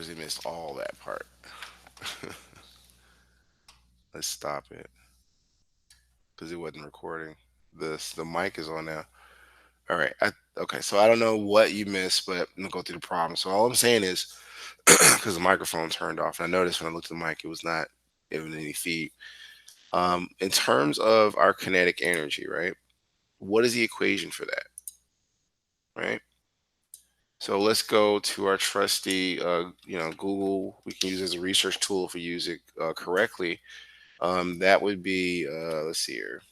Because it missed all that part. Let's stop it because it wasn't recording. The mic is on now. All right. Okay. So I don't know what you missed, but I'm gonna go through the problem. So all I'm saying is, because the microphone turned off, and I noticed when I looked at the mic, it was not giving any feed. In terms of our kinetic energy, right? What is the equation for that, right? So let's go to our trusty, Google. We can use as a research tool if we use it correctly. That would be, let's see here.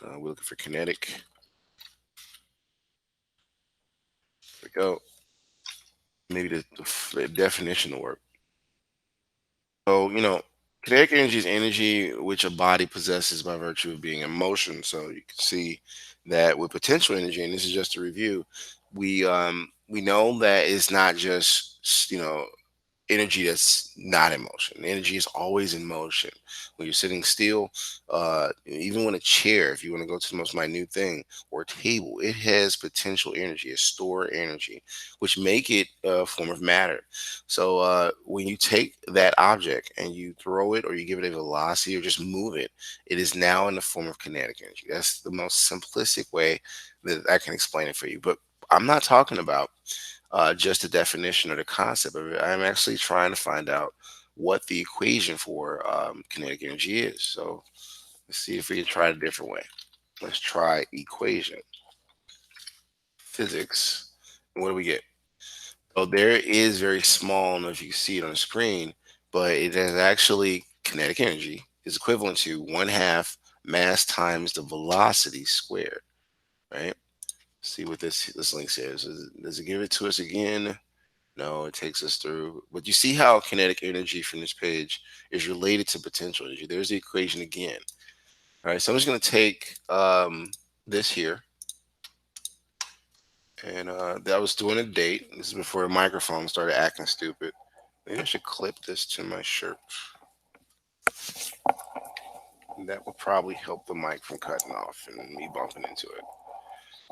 We're looking for kinetic. There we go. Maybe the definition will work. So, kinetic energy is energy which a body possesses by virtue of being in motion. So you can see that with potential energy, and this is just a review, we know that it's not just energy that's not in motion. Energy is always in motion. When you're sitting still, even when a chair, if you want to go to the most minute thing, or a table, it has potential energy, it's stored energy, which make it a form of matter. So when you take that object and you throw it, or you give it a velocity, or just move it, it is now in the form of kinetic energy. That's the most simplistic way that I can explain it for you. But I'm not talking about just the definition or the concept of it. I'm actually trying to find out what the equation for kinetic energy is. So let's see if we can try it a different way. Let's try equation, physics. And what do we get? So there is very small, I don't know if you can see it on the screen, but it is actually kinetic energy is equivalent to 1/2 mass times the velocity squared, right? See what this link says. Does it give it to us again? No, it takes us through. But you see how kinetic energy from this page is related to potential energy. There's the equation again. All right, so I'm just going to take this here, and that was doing a date. This is before the microphone started acting stupid. Maybe I should clip this to my shirt. That will probably help the mic from cutting off and me bumping into it.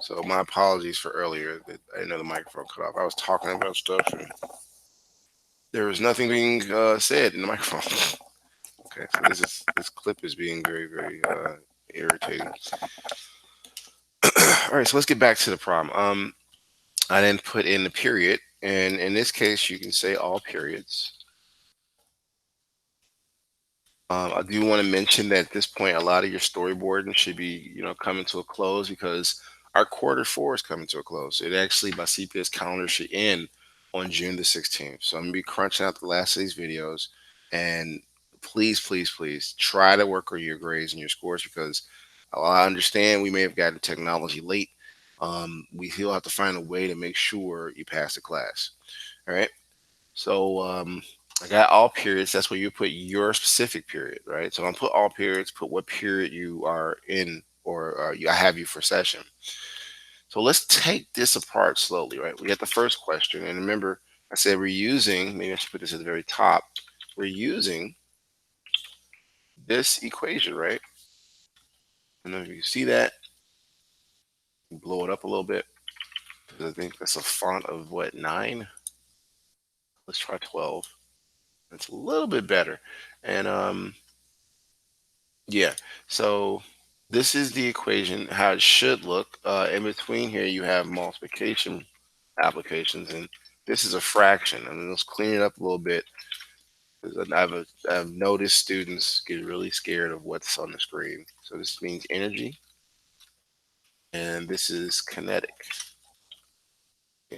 So my apologies for earlier that I didn't know the microphone cut off. I was talking about stuff and there was nothing being said in the microphone. Okay, so this clip is being very, very irritating. All right, so let's get back to the problem. I then put in the period, and in this case, you can say all periods. I do want to mention that at this point, a lot of your storyboarding should be, coming to a close because our quarter 4 is coming to a close. It actually, by CPS calendar, should end on June the 16th. So I'm gonna be crunching out the last of these videos, and please, please, please try to work on your grades and your scores because I understand we may have gotten technology late. We still have to find a way to make sure you pass the class. All right. So I got all periods. That's where you put your specific period, right? So I'm gonna put all periods. Put what period you are in, or I have you for session. So let's take this apart slowly, right? We got the first question, and remember, I said we're using. Maybe I should put this at the very top. We're using this equation, right? And if you see that, blow it up a little bit because I think that's a font of what 9. Let's try 12. It's a little bit better, and yeah, so this is the equation, how it should look. In between here, you have multiplication applications, and this is a fraction. And let's clean it up a little bit because I've noticed students get really scared of what's on the screen. So this means energy, and this is kinetic.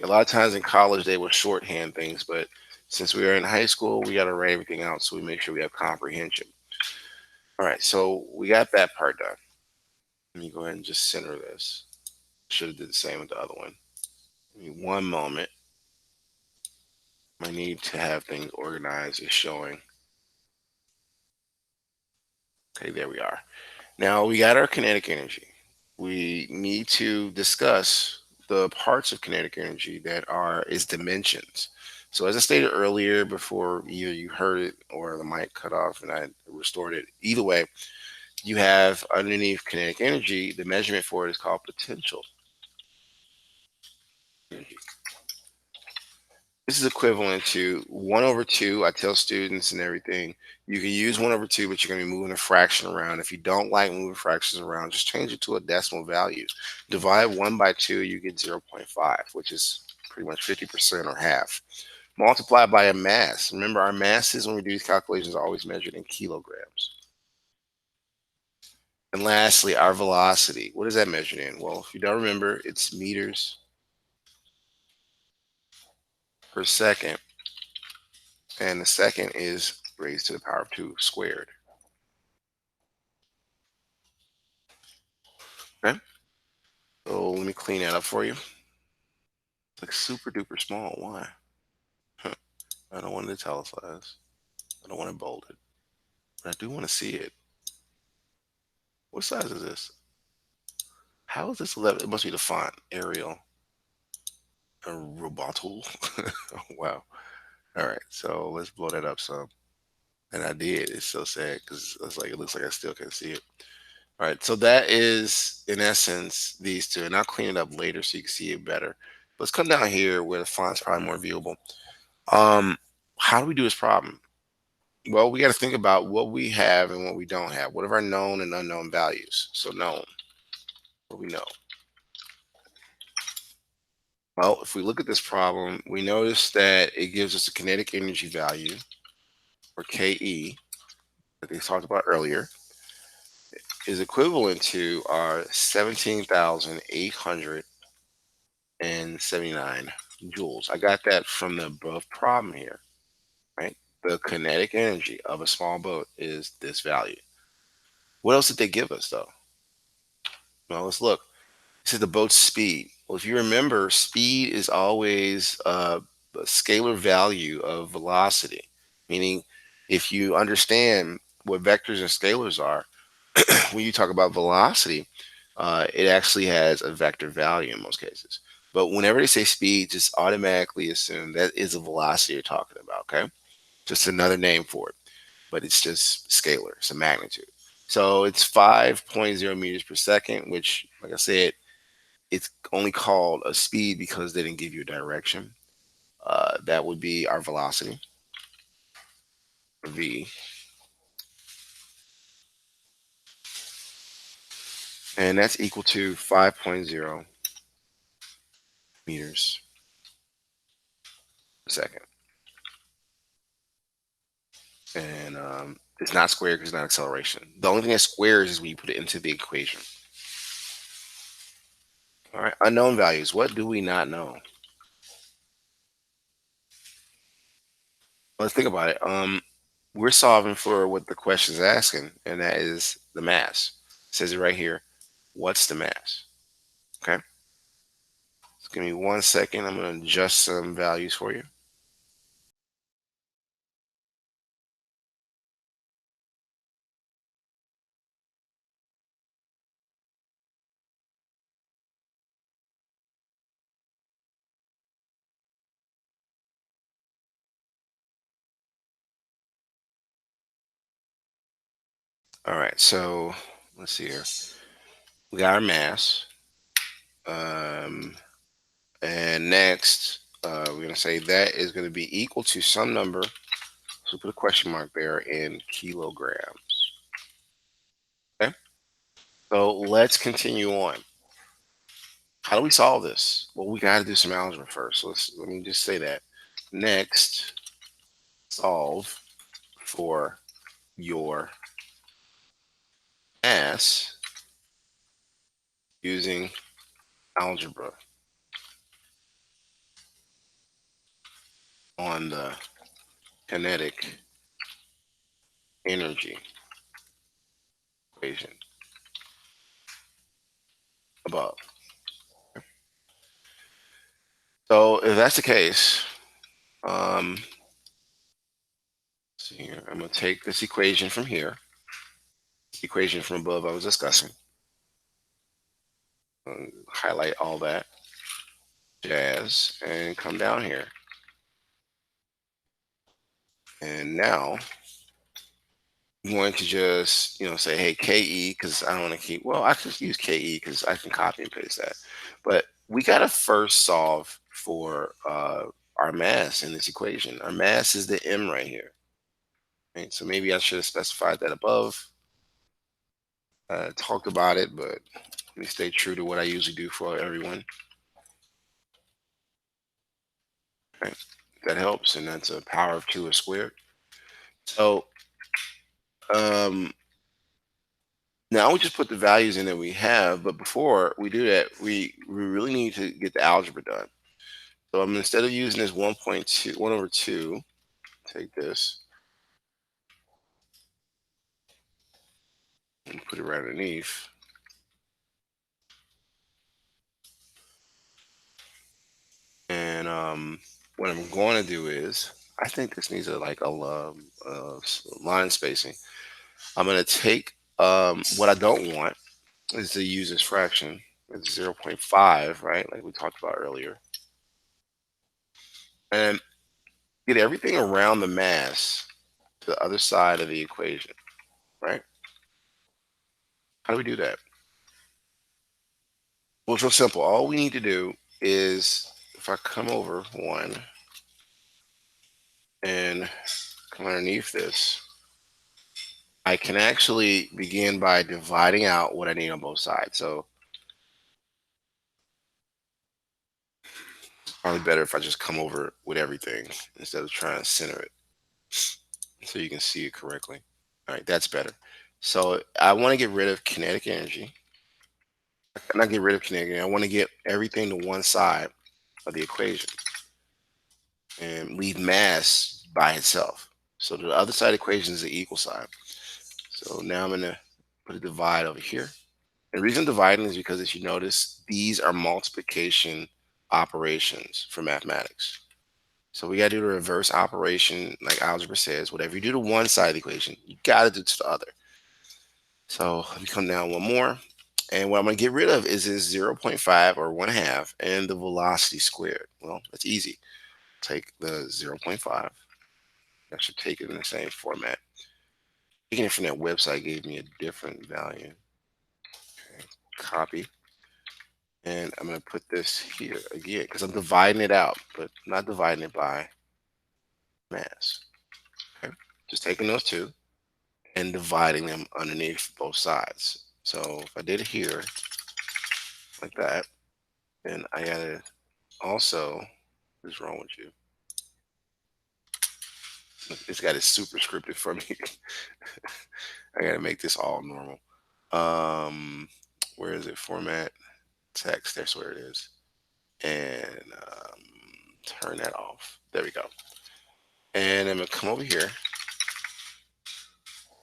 A lot of times in college, they will shorthand things, but since we are in high school, we got to write everything out so we make sure we have comprehension. All right, so we got that part done. Let me go ahead and just center this. Should have did the same with the other one. Give me one moment. I need to have things organized is showing. Okay, there we are. Now we got our kinetic energy. We need to discuss the parts of kinetic energy that are its dimensions. So as I stated earlier, before either you heard it or the mic cut off and I restored it, either way, you have underneath kinetic energy, the measurement for it is called potential energy. This is equivalent to 1 over 2. I tell students and everything, you can use 1 over 2, but you're going to be moving a fraction around. If you don't like moving fractions around, just change it to a decimal value. Divide 1 by 2, you get 0.5, which is pretty much 50% or half. Multiply by a mass. Remember, our masses when we do these calculations are always measured in kilograms. And lastly, our velocity. What is that measured in? Well, if you don't remember, it's meters per second. And the second is raised to the power of 2 squared. Okay? So let me clean that up for you. It's like super duper small. Why? Huh. I don't want it italicized. I don't want it bolded. But I do want to see it. What size is this? How is this 11? It must be the font. Arial. A Robotul. Wow. All right. So let's blow that up some. And I did. It's so sad because it's like it looks like I still can see it. All right. So that is in essence these two. And I'll clean it up later so you can see it better. Let's come down here where the font's probably more viewable. How do we do this problem? Well, we got to think about what we have and what we don't have. What are our known and unknown values? So known, what we know. Well, if we look at this problem, we notice that it gives us a kinetic energy value, or KE, that they talked about earlier, is equivalent to our 17,879 joules. I got that from the above problem here, right? The kinetic energy of a small boat is this value. What else did they give us, though? Well, let's look. It said the boat's speed. Well, if you remember, speed is always a scalar value of velocity, meaning if you understand what vectors and scalars are, when you talk about velocity, it actually has a vector value in most cases. But whenever they say speed, just automatically assume that is a velocity you're talking about, okay? Just another name for it, but it's just scalar, it's a magnitude. So it's 5.0 meters per second, which, like I said, it's only called a speed because they didn't give you a direction. That would be our velocity, v, and that's equal to 5.0 meters per second. And it's not squared because it's not acceleration. The only thing that squares is when you put it into the equation. All right, unknown values. What do we not know? Let's think about it. We're solving for what the question is asking, and that is the mass. It says it right here. What's the mass? Okay. So give me 1 second. I'm going to adjust some values for you. All right. So let's see here. We got our mass. Um, and next, we're going to say that is going to be equal to some number. So put a question mark there in kilograms. Okay. So let's continue on. How do we solve this? Well, we got to do some algebra first. So let me just say that. Next, solve for your mass using algebra on the kinetic energy equation above. So if that's the case, let's see here. I'm going to take this equation from here, the equation from above I was discussing, highlight all that jazz, and come down here. And now I'm going to just, say, hey, KE, because I don't want to keep, well, I can use KE because I can copy and paste that. But we got to first solve for our mass in this equation. Our mass is the m right here. Right? So maybe I should have specified that above. Talked about it, but let me stay true to what I usually do for everyone. Right? That helps, and that's a power of 2 squared. So now we just put the values in that we have, but before we do that, we really need to get the algebra done. So I'm instead of using this 1.2, 1 over 2, take this and put it right underneath. And what I'm going to do is, I think this needs line spacing. I'm going to take what I don't want is to use this fraction. It's 0.5, right? Like we talked about earlier. And get everything around the mass to the other side of the equation, right? How do we do that? Well, it's real simple. All we need to do is, if I come over 1 and come underneath this, I can actually begin by dividing out what I need on both sides. So probably better if I just come over with everything instead of trying to center it so you can see it correctly. All right, that's better. So I want to get rid of kinetic energy. Not get rid of kinetic energy. I want to get everything to one side of the equation and leave mass by itself. So the other side of the equation is the equal sign. So now I'm going to put a divide over here. And the reason I'm dividing is because, as you notice, these are multiplication operations for mathematics. So we got to do the reverse operation, like algebra says. Whatever you do to one side of the equation, you got to do to the other. So let me come down one more. And what I'm going to get rid of is this 0.5 or 1/2 and the velocity squared. Well, that's easy. Take the 0.5. I should take it in the same format. Taking it from that website gave me a different value. Okay. Copy. And I'm going to put this here again because I'm dividing it out, but not dividing it by mass. Okay. Just taking those two and dividing them underneath both sides. So if I did it here like that, then I got to also, what's wrong with you? This guy is super scripted for me. I got to make this all normal. Where is it? Format, text. That's where it is. And turn that off. There we go. And I'm going to come over here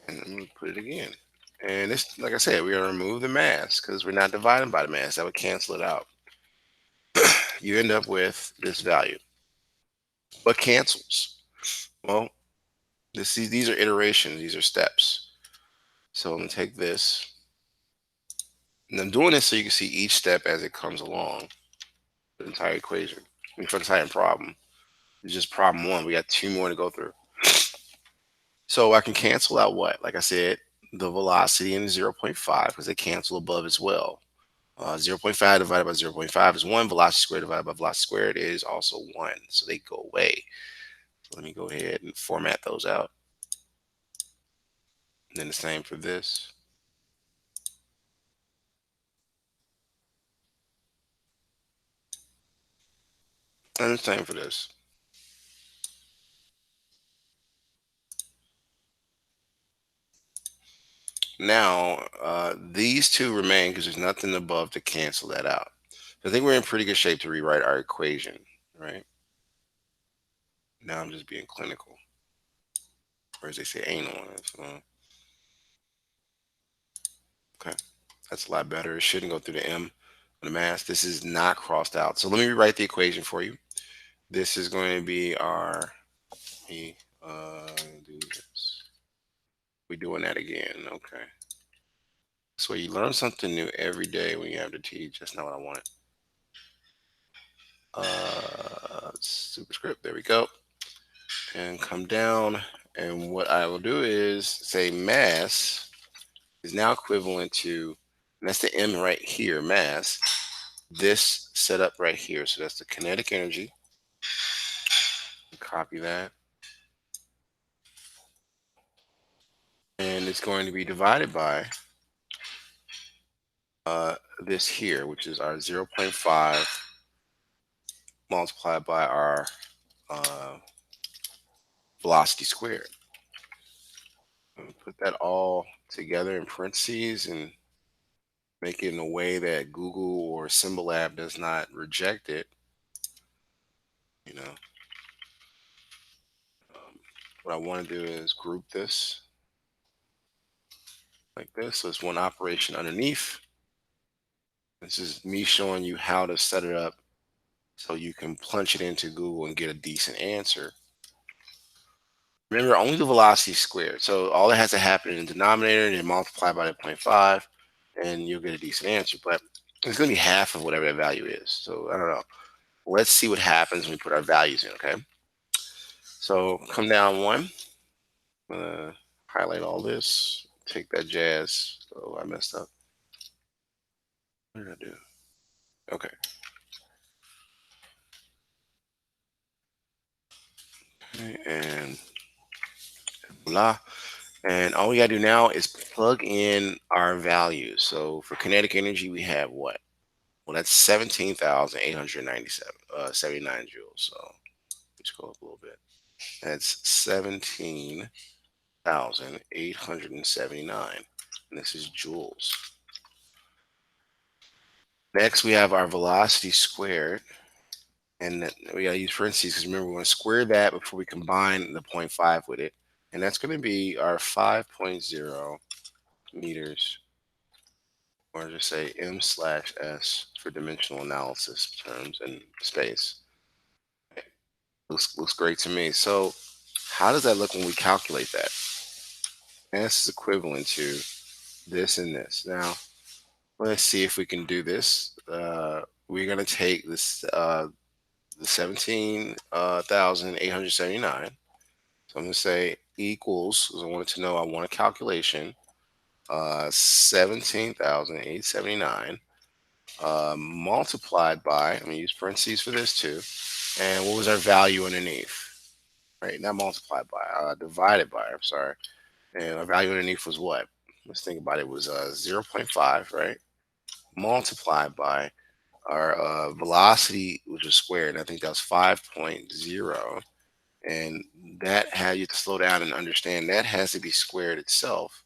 and I'm going to put it again. And this, like I said, we're going to remove the mass because we're not dividing by the mass. That would cancel it out. You end up with this value. What cancels? Well, these are iterations. These are steps. So I'm going to take this. And I'm doing this so you can see each step as it comes along. The entire equation. I mean, for the entire problem. It's just problem 1. We got 2 more to go through. So I can cancel out what? Like I said, the velocity and 0.5 because they cancel above as well. 0.5 divided by 0.5 is 1. Velocity squared divided by velocity squared is also 1. So they go away. So let me go ahead and format those out. And then the same for this. And the same for this. Now, these two remain because there's nothing above to cancel that out. So I think we're in pretty good shape to rewrite our equation, right? Now I'm just being clinical. Or as they say, anal on it. So, okay, that's a lot better. It shouldn't go through the M on the mass. This is not crossed out. So let me rewrite the equation for you. This is going to be our, do this. We're doing that again, okay. So you learn something new every day when you have to teach. That's not what I wanted. Superscript, there we go. And come down. And what I will do is say mass is now equivalent to, and that's the M right here, mass, this setup right here. So that's the kinetic energy Copy that. And it's going to be divided by this here, which is our zero point 0.5 multiplied by our uh, velocity squared. And put that all together in parentheses and make it in a way that Google or Symbolab does not reject it. You know, what I want to do is group this like this. So it's one operation underneath. This is me showing you how to set it up so you can plunge it into Google and get a decent answer. Remember, only the velocity squared. So all that has to happen in the denominator and then multiply by the 0.5, and you'll get a decent answer. But it's going to be half of whatever that value is. So I don't know. Let's see what happens when we put our values in, okay? So come down one. I'm going to highlight all this. Take that jazz. Oh, I messed up. What did I do? Okay. Okay, and blah. And all we gotta do now is plug in our values. So for kinetic energy, we have what? Well, that's 17,897, 79 joules. So let's go up a little bit. That's 17,879. And this is joules. Next, we have our velocity squared. And we gotta use parentheses because remember, we want to square that before we combine the 0.5 with it. And that's going to be our 5.0 meters, or just say m/s for dimensional analysis terms and space. Looks great to me. So how does that look when we calculate that? S is equivalent to this and this. Now let's see if we can do this. We're going to take this the 17,879. So I'm going to say equals, because I wanted to know, I want a calculation, 17,879 multiplied by, I'm going to use parentheses for this too. And what was our value underneath? Right, not multiplied by, divided by, I'm sorry. And our value underneath was what? Let's think about it. It was 0 0.5, right? Multiplied by our velocity, which was squared. I think that was 5.0. And that had you to slow down and understand that has to be squared itself.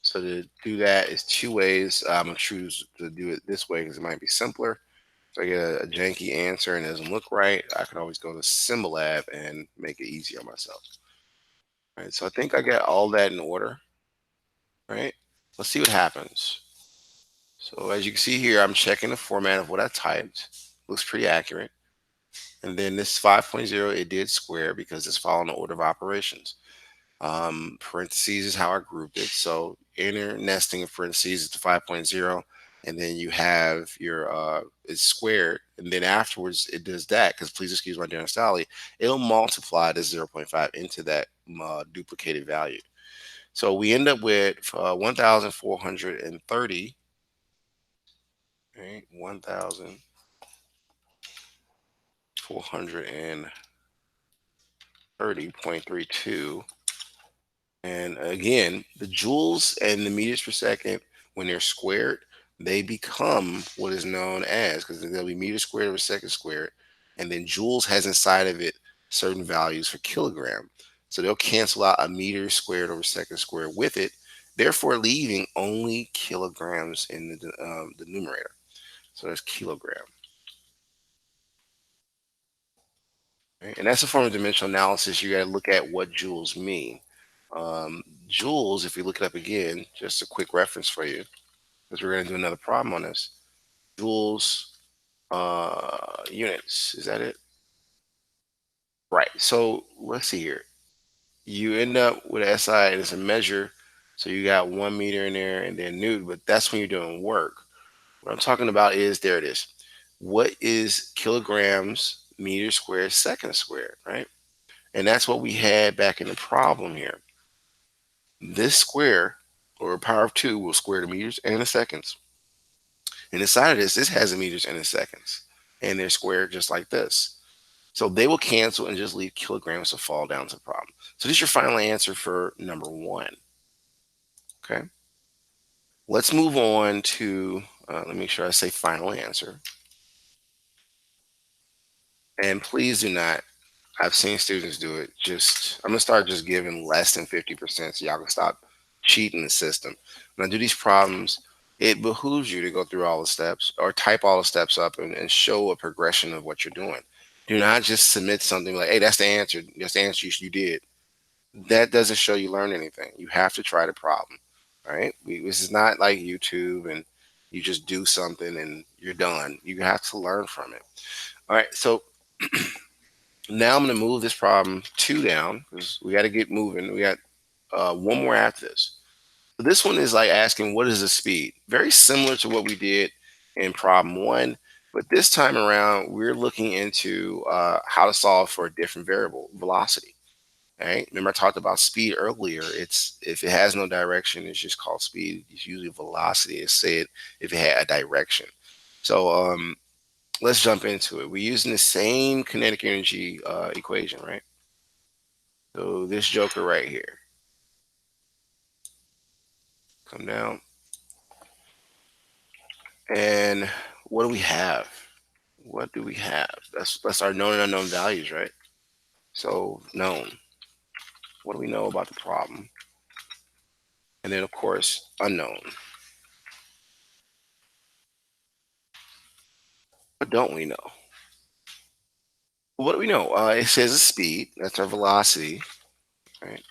So to do that is two ways. I'm gonna choose to do it this way because it might be simpler. If I get a janky answer and it doesn't look right, I can always go to Symbolab and make it easier on myself. All right, so I think I got all that in order. Right, let's see what happens. So as you can see here, I'm checking the format of what I typed. Looks pretty accurate. And then this 5.0, it did square because it's following the order of operations. Parentheses is how I grouped it. So inner nesting of parentheses is the 5.0, and then you have your it's squared, and then afterwards it does that, because please excuse my Darren Sally, it'll multiply the 0.5 into that duplicated value. So we end up with 1,430, right? 1,430.32. And again, the joules and the meters per second, when they're squared, they become what is known as, because there'll be meters squared over second squared, and then joules has inside of it certain values for kilogram. So they'll cancel out a meter squared over second squared with it, therefore leaving only kilograms in the numerator. So that's kilogram. Right? And that's a form of dimensional analysis. You got to look at what joules mean. Joules, if you look it up again, just a quick reference for you, because we're going to do another problem on this. Joules units, is that it? Right. So let's see here. You end up with a SI and it's a measure. So you got 1 meter in there and then Newton, but that's when you're doing work. What I'm talking about is, there it is. What is kilograms, meters squared, seconds squared, right? And that's what we had back in the problem here. This square, or power of 2, will square the meters and the seconds. And inside of this has the meters and the seconds. And they're squared just like this. So they will cancel and just leave kilograms to fall down to the problem. So this is your final answer for number one. Okay. Let's move on to, let me make sure I say final answer. And please do not, I've seen students do it. I'm gonna start just giving less than 50% so y'all can stop cheating the system. When I do these problems, it behooves you to go through all the steps or type all the steps up and show a progression of what you're doing. Do not just submit something like, hey, that's the answer. That's the answer you did. That doesn't show you learn anything. You have to try the problem. All right. This is not like YouTube and you just do something and you're done. You have to learn from it. All right. So now I'm going to move this problem two down because we got to get moving. We got one more after this. So this one is like asking, what is the speed? Very similar to what we did in problem one, but this time around, we're looking into how to solve for a different variable, velocity. Right? Remember I talked about speed earlier. It's if it has no direction, it's just called speed. It's usually velocity. It's said if it had a direction. So let's jump into it. We're using the same kinetic energy equation, right? So this joker right here, come down, and what do we have? What do we have? That's our known and unknown values, right? So known. What do we know about the problem? And then of course unknown. What don't we know? What do we know? It says the speed. That's our velocity, right?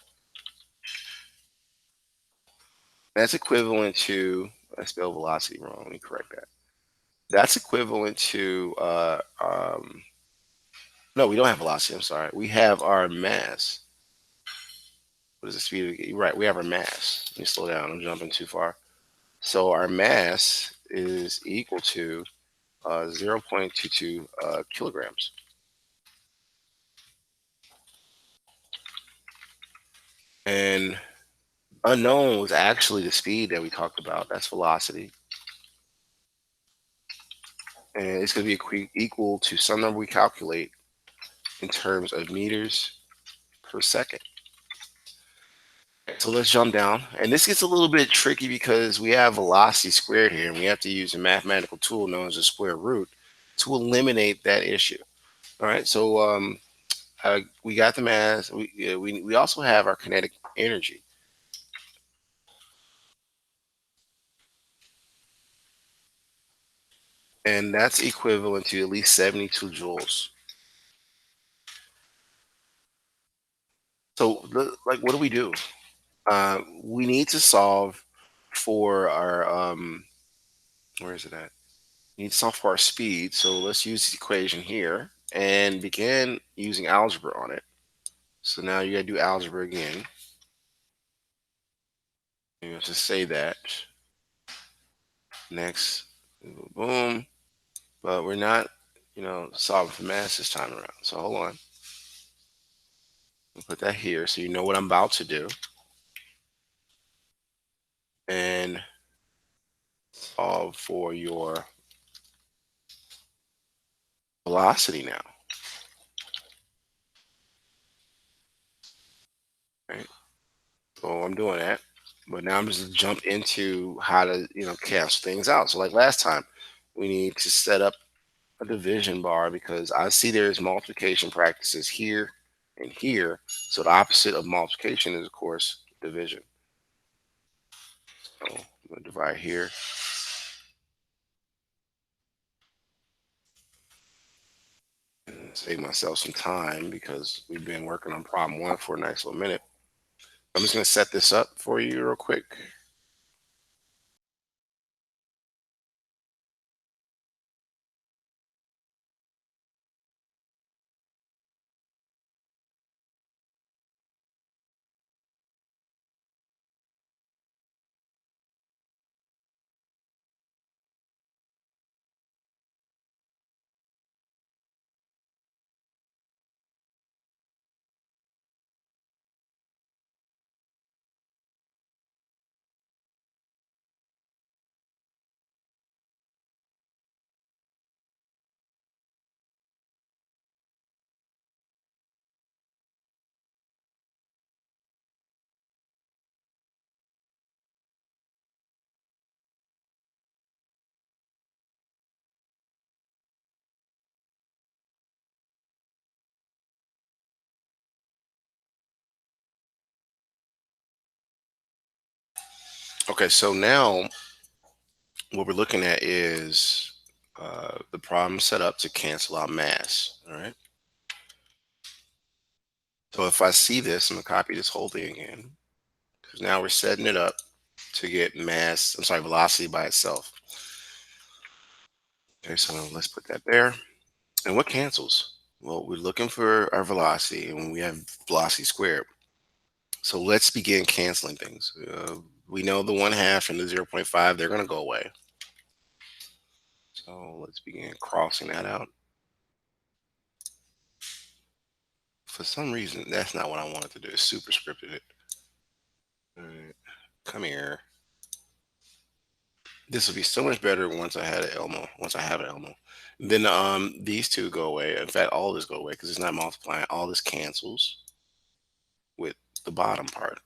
That's equivalent to, I spelled velocity wrong. Let me correct that. That's equivalent to, no, we don't have velocity. I'm sorry. We have our mass. What is the speed? Right. We have our mass. Let me slow down. I'm jumping too far. So our mass is equal to 0.22 kilograms. And unknown was actually the speed that we talked about. That's velocity. And it's going to be equal to some number we calculate in terms of meters per second. So let's jump down. And this gets a little bit tricky because we have velocity squared here, and we have to use a mathematical tool known as a square root to eliminate that issue. All right. So we got the mass. We also have our kinetic energy. And that's equivalent to at least 72 joules. So, like, what do we do? We need to solve for our, where is it at? We need to solve for our speed. So let's use the equation here and begin using algebra on it. So now you gotta do algebra again. You have to say that. Next, boom. But we're not, solving for mass this time around. So hold on. I'll put that here so you know what I'm about to do. And solve for your velocity now. Right? So I'm doing that. But now I'm just jump into how to, cancel things out. So like last time, we need to set up a division bar because I see there's multiplication practices here and here. So the opposite of multiplication is of course division. So I'm gonna divide here. And save myself some time because we've been working on problem one for a nice little minute. I'm just gonna set this up for you real quick. Okay, so now what we're looking at is the problem set up to cancel out mass. All right. So if I see this, I'm gonna copy this whole thing again because now we're setting it up to get mass. I'm sorry, velocity by itself. Okay, so let's put that there. And what cancels? Well, we're looking for our velocity, and we have velocity squared. So let's begin canceling things. We know the 1/2 and the 0.5, they're going to go away. So let's begin crossing that out. For some reason, that's not what I wanted to do. It superscripted it. All right, come here. This will be so much better once I had an Elmo. Once I have an Elmo, then these two go away. In fact, all this go away because it's not multiplying. All this cancels with the bottom part.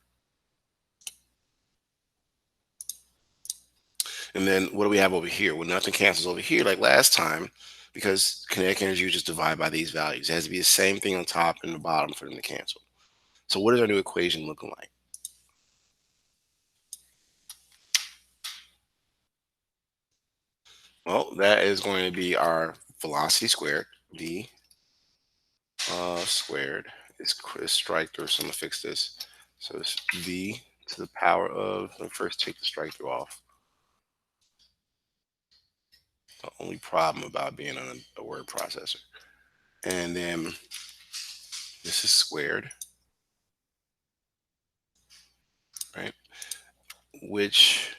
And then what do we have over here? Well, nothing cancels over here like last time because kinetic energy you just divide by these values. It has to be the same thing on top and the bottom for them to cancel. So what is our new equation looking like? Well, that is going to be our velocity squared, v squared. Is strike through, so I'm gonna fix this. So it's v to the power of, let me first take the strike through off. The only problem about being on a word processor. And then this is squared, right? Which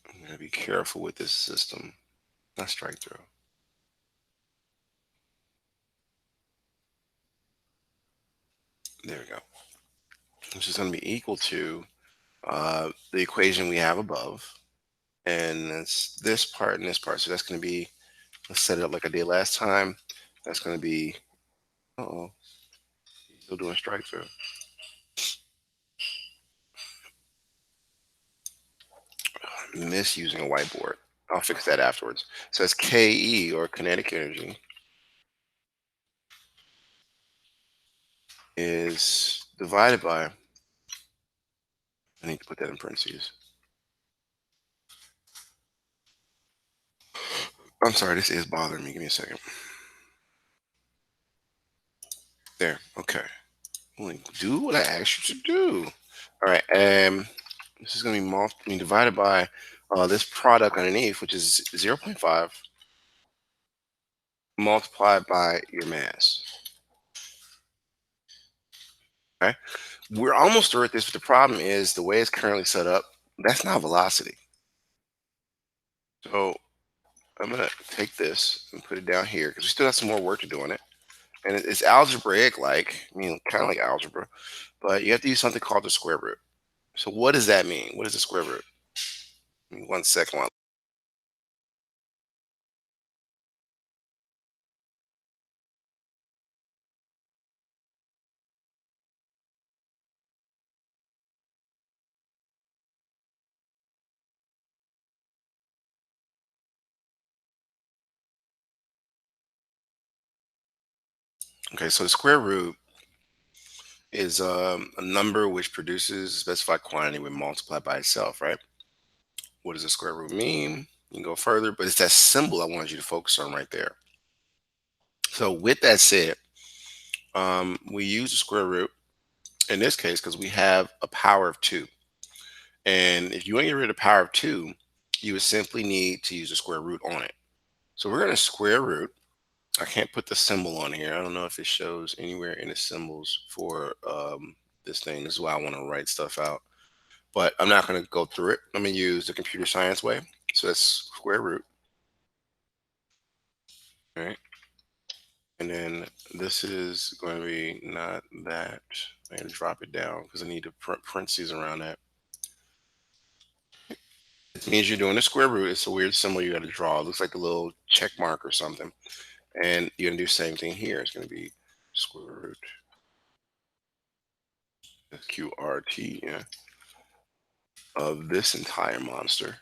I'm gonna be careful with this system. Not strike through. There we go. Which is gonna be equal to the equation we have above. And it's this part and this part. So that's gonna be, let's set it up like I did last time. That's gonna be, uh-oh, still doing strike through. Misusing a whiteboard. I'll fix that afterwards. So it's KE, or kinetic energy, is divided by, I need to put that in parentheses. I'm sorry, this is bothering me. Give me a second. There. Okay. Well, do what I asked you to do. All right. This is going to be divided by this product underneath, which is 0.5 multiplied by your mass. Okay. We're almost through with this, but the problem is the way it's currently set up, that's not velocity. So I'm going to take this and put it down here because we still have some more work to do on it. And it's algebraic like, I mean, kind of like algebra, but you have to use something called the square root. So what does that mean? What is the square root? Give me 1 second. Okay, so the square root is a number which produces a specified quantity when multiplied by itself, right? What does the square root mean? You can go further, but it's that symbol I wanted you to focus on right there. So with that said, we use the square root in this case because we have a power of 2. And if you want to get rid of the power of 2, you would simply need to use the square root on it. So we're going to square root. I can't put the symbol on here. I don't know if it shows anywhere in the symbols for this thing. This is why I want to write stuff out. But I'm not going to go through it. I'm going to use the computer science way. So that's square root. All right. And then this is going to be not that. I'm going to drop it down because I need to put parentheses around that. It means you're doing the square root. It's a weird symbol you got to draw. It looks like a little check mark or something. And you're going to do the same thing here. It's going to be square root QRT, yeah, of this entire monster.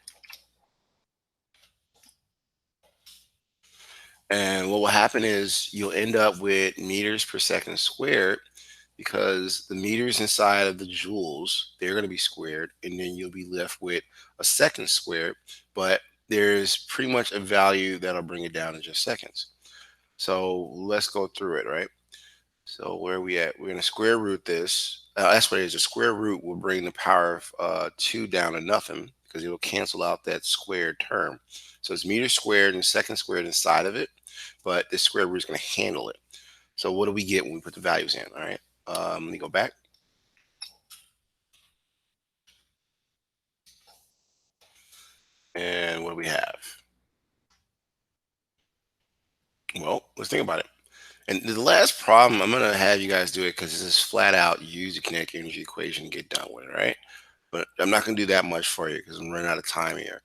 And what will happen is you'll end up with meters per second squared because the meters inside of the joules, they're going to be squared, and then you'll be left with a second squared, but there's pretty much a value that'll bring it down in just seconds. So let's go through it, right? So where are we at? We're going to square root this. That's what it is. The square root will bring the power of 2 down to nothing because it will cancel out that squared term. So it's meter squared and second squared inside of it, but this square root is going to handle it. So what do we get when we put the values in? All right. Let me go back. And what do we have? Well, let's think about it. And the last problem, I'm going to have you guys do it because this is flat out use the kinetic energy equation and get done with it, right? But I'm not going to do that much for you because I'm running out of time here.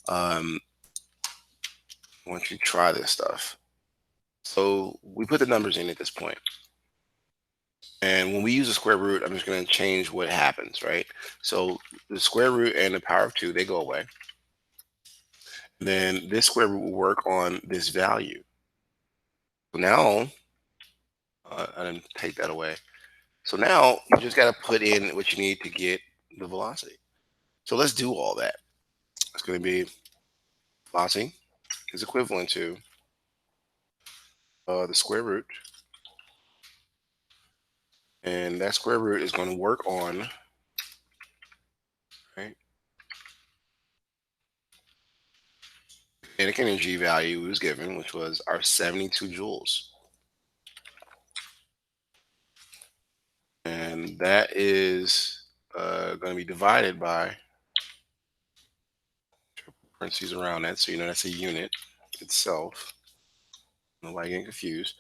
Um, Once you try this stuff. So we put the numbers in at this point. And when we use the square root, I'm just going to change what happens, right? So the square root and the power of 2, they go away. Then this square root will work on this value. So now, I didn't take that away. So now you just got to put in what you need to get the velocity. So let's do all that. It's going to be velocity is equivalent to the square root. And that square root is going to work on, right, kinetic energy value was given, which was our 72 joules. And that is going to be divided by, parentheses around that, so you know that's a unit itself. Nobody getting confused.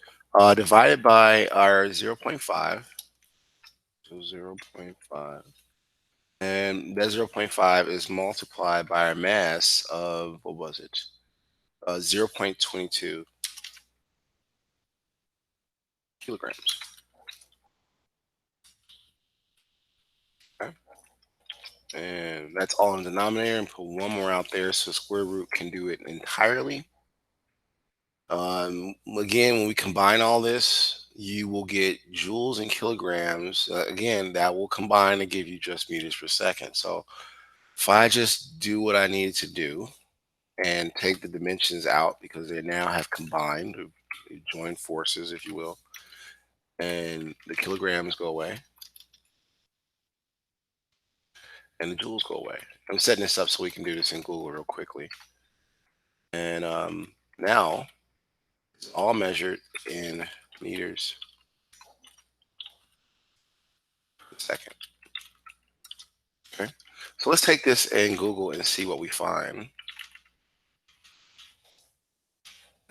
Divided by our 0.5. So 0.5. And that 0.5 is multiplied by our mass of, what was it? 0.22 kilograms. Okay. And that's all in the denominator, and put one more out there so square root can do it entirely. Again, when we combine all this, you will get joules and kilograms. Again, that will combine to give you just meters per second. So if I just do what I needed to do and take the dimensions out because they now have combined, joined forces, if you will, and the kilograms go away and the joules go away. I'm setting this up so we can do this in Google real quickly. And now it's all measured in meters per second. Okay. So let's take this and Google and see what we find.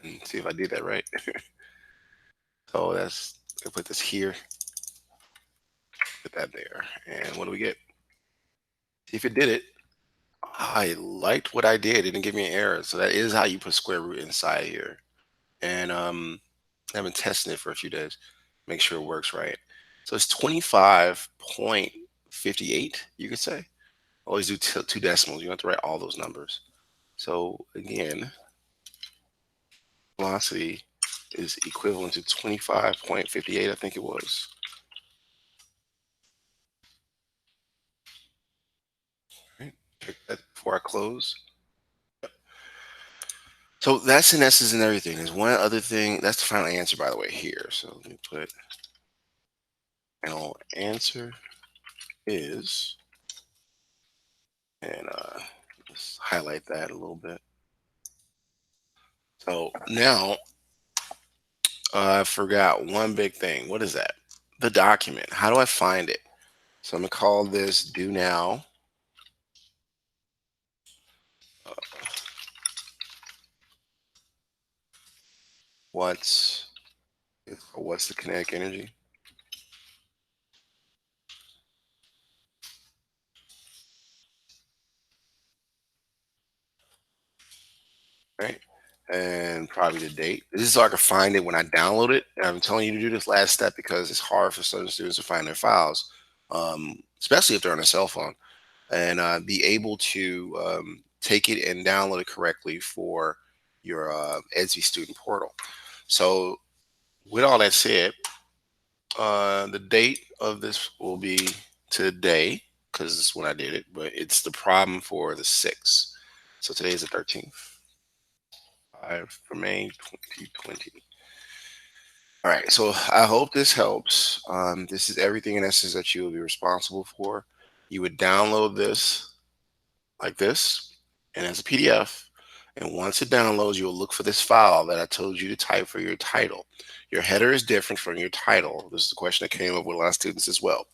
And see if I did that right. So that's, I put this here, put that there. And what do we get? See if it did it. I liked what I did. It didn't give me an error. So that is how you put square root inside here. And I've been testing it for a few days, make sure it works right. So it's 25.58, you could say. Always do two decimals. You have to write all those numbers. So again, velocity is equivalent to 25.58, I think it was. Right. Check that before I close. So that's in essence and everything. There's one other thing. That's the final answer, by the way, here. So let me put final answer is, and let's highlight that a little bit. So now I forgot one big thing. What is that? The document. How do I find it? So I'm going to call this do now. What's the kinetic energy? Right? And probably the date. This is so I can find it when I download it. And I'm telling you to do this last step because it's hard for certain students to find their files, especially if they're on a cell phone, and be able to take it and download it correctly for your EDSI student portal. So with all that said, The date of this will be today because it's when I did it, but it's the problem for the 6th. So today is the 13th. 5 for May 2020. All right, so I hope this helps. This is everything in essence that you will be responsible for. You would download this like this and as a PDF. And once it downloads, you'll look for this file that I told you to type for your title. Your header is different from your title. This is a question that came up with a lot of students as well.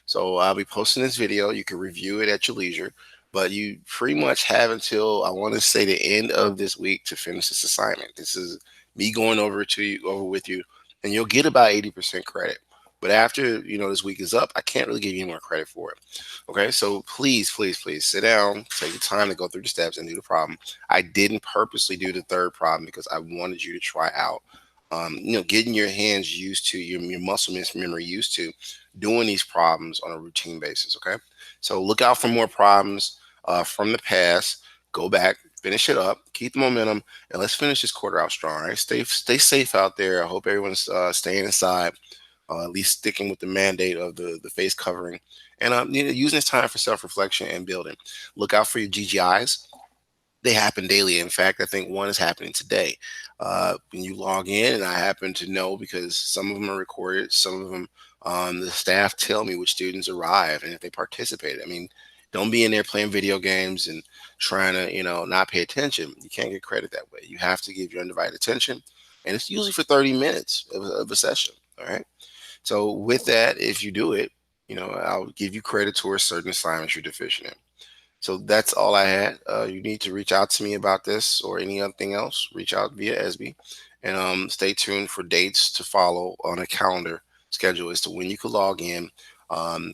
So I'll be posting this video. You can review it at your leisure, but you pretty much have until I want to say the end of this week to finish this assignment. This is me going over with you, and you'll get about 80% credit. But after this week is up, I can't really give you any more credit for it. Okay, so please, please, please sit down, take the time to go through the steps and do the problem. I didn't purposely do the third problem because I wanted you to try out, getting your hands used to your muscle memory used to doing these problems on a routine basis. Okay, so look out for more problems from the past. Go back, finish it up, keep the momentum, and let's finish this quarter out strong. All right, stay safe out there. I hope everyone's staying inside, at least sticking with the mandate of the face covering, and using this time for self reflection and building. Look out for your GGIs. They happen daily. In fact, I think one is happening today. When you log in, and I happen to know because some of them are recorded, some of them the staff tell me which students arrive and if they participated. I mean, don't be in there playing video games and trying to not pay attention. You can't get credit that way. You have to give your undivided attention, and it's usually for 30 minutes of a session. All right. So with that, if you do it, I'll give you credit towards certain assignments you're deficient in. So that's all I had. You need to reach out to me about this or anything else. Reach out via SB, and stay tuned for dates to follow on a calendar schedule as to when you could log in.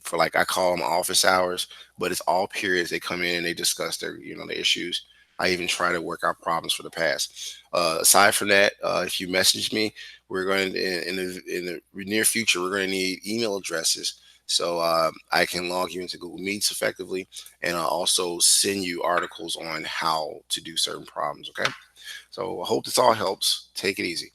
For like I call them office hours, but it's all periods. They come in and they discuss their issues. I even try to work out problems for the past. Aside from that, if you message me, we're going to, in the near future, we're going to need email addresses so I can log you into Google Meets effectively, and I'll also send you articles on how to do certain problems. Okay. So I hope this all helps. Take it easy.